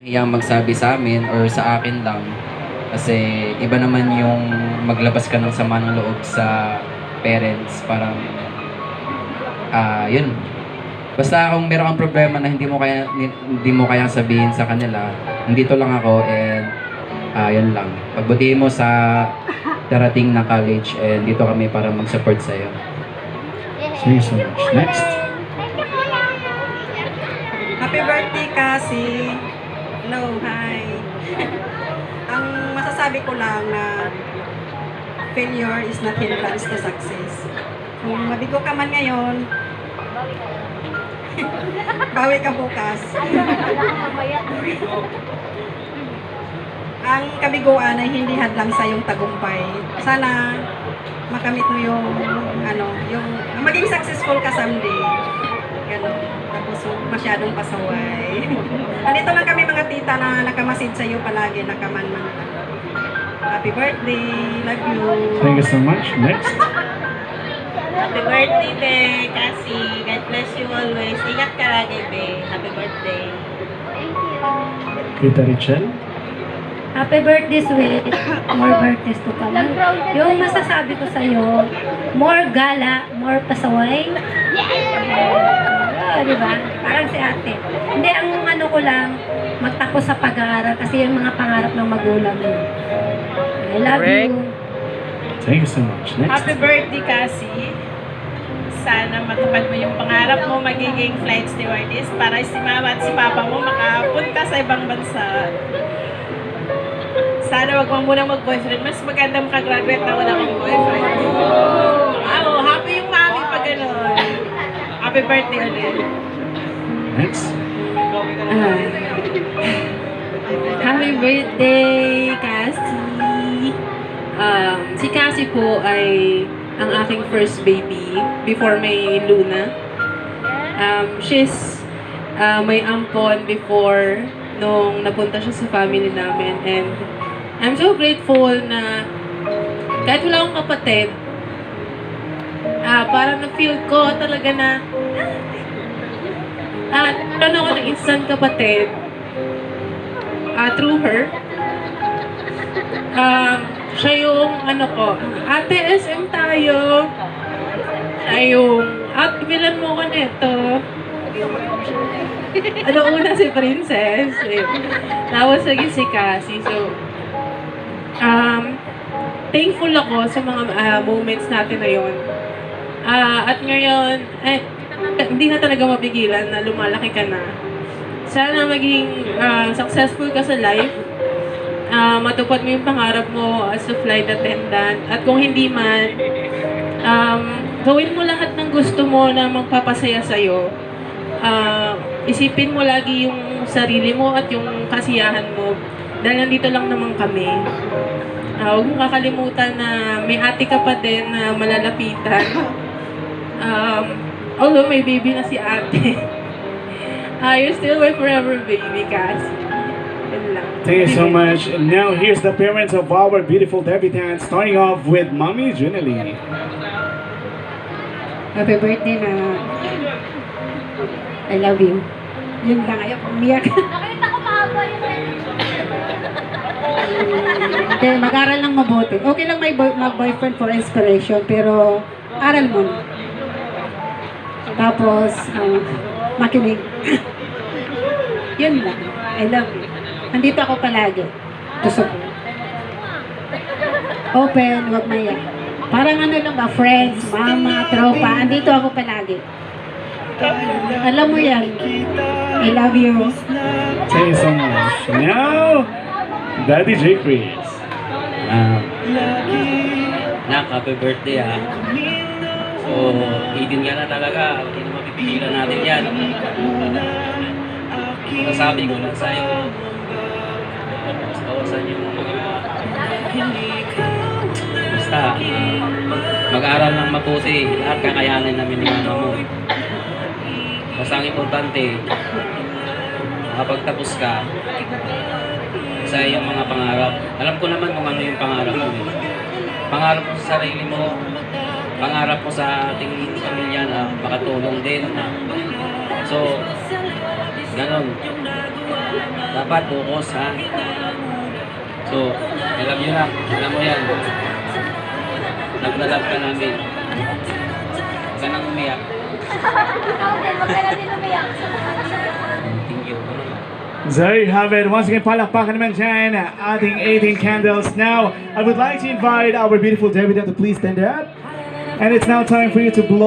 Yang magsabi sa amin or sa akin lang kasi iba naman yung maglabas ka ng sama ng loob sa parents, parang yun, basta kung meron kang problema na hindi mo kayang sabihin sa kanila, nandito lang ako, and yun lang, pagbutihin mo sa darating na college, and dito kami para mag-support sa'yo. Thank you so much. Next. Happy birthday, Cassie! Hello, hi! Ang masasabi ko lang na failure is not hindrance to success. Kung mabigo ka man ngayon, bawi ka bukas. Ang kabiguan ay hindi hadlang sa iyong tagumpay. Sana makamit mo yung maging successful ka someday. Ganon. Tapos masyadong pasaway. Andito lang kami mga tita na nakamasid sa iyo palagi, nakaman-man. Happy birthday. Love you. Thank you so much. Next. Happy birthday, Be. Cassie. God bless you always. Ingat ka lagi, Be. Happy birthday. Tita Richel. Happy birthday, sweet. More birthdays to come. Yung masasabi ko sa'yo, more gala, more pasaway. Di ba? Parang si ate. Hindi, ang ano ko lang, magtapos sa pag-aaral kasi yung mga pangarap ng magulang mo. I love you. Thank you so much. Next. Happy birthday, Cassie. Sana matupad mo yung pangarap mo magiging flight stewardess para si mama at si papa mo makapunta sa ibang bansa. Sana wag mo munang mag-boyfriend. Mas maganda makagraduate na wala kang boyfriend. Happy yung mami pag gano'n. Happy birthday ulit. Next. Happy birthday, Cassie! Si Cassie po ay ang aking first baby before may Luna. She's may ampon before nung napunta siya sa family namin, and I'm so grateful na kahit wala akong kapatid, parang na-feel ko talaga na nagkaroon ako ng instant kapatid through her. Siya yung ate SM tayo. Siya yung, bilan mo ko neto. Una si Princess. Tapos naging si Cassie. So, thankful ako sa mga moments natin na yun. At ngayon, hindi na talaga mapigilan na lumalaki ka na. Sana maging successful ka sa life. Matupad mo yung pangarap mo as a flight attendant. At kung hindi man, gawin mo lahat ng gusto mo na magpapasaya sa'yo. Isipin mo lagi yung sarili mo at yung kasiyahan mo. Dahil nandito lang naman kami. Huwag mo kakalimutan na may ate ka pa din na malalapitan. Although may baby na si ate. You're still my forever baby, Cass. Thank you so much. And now here's the parents of our beautiful debutants, starting off with Mommy Junalie. Happy birthday na. I love you. Yun lang, ayaw ko umiyak. Nakita ko mahaba yun. Okay, mag-aral lang mabuti. Okay lang may mag-boyfriend for inspiration, pero aral mo. Tapos, makinig. Yun lang. I love you. Nandito ako palagi. Tusok. Open, wag maya. Parang lang ba, friends, mama, tropa. Andito ako palagi. Alam mo yan. I love you. Thank you so much. Now, Daddy J. Chris. Nak, happy birthday So, 18 ka na talaga, hindi na mapipigilan natin yan. Nasabi ko lang sa'yo, bawasan yung basta, mag-aral ng mabuti, lahat kakayanin namin ni mama mo. Basta ang importante, makapagtapos ka sa iyong mga pangarap. Alam ko naman kung ano yung pangarap mo. Pangarap mo sa sarili mo, pangarap mo sa ating pamilya na makatulong din. So, ganon. dapat focus ha. So, alam nyo lang, alam mo yan. Naglalab ka namin. Huwag ka nang umiyak. Thank you. There you have it. Once again, palakpakan naman dyan ating 18 candles. Now, I would like to invite our beautiful debutant to please stand up. And it's now time for you to blow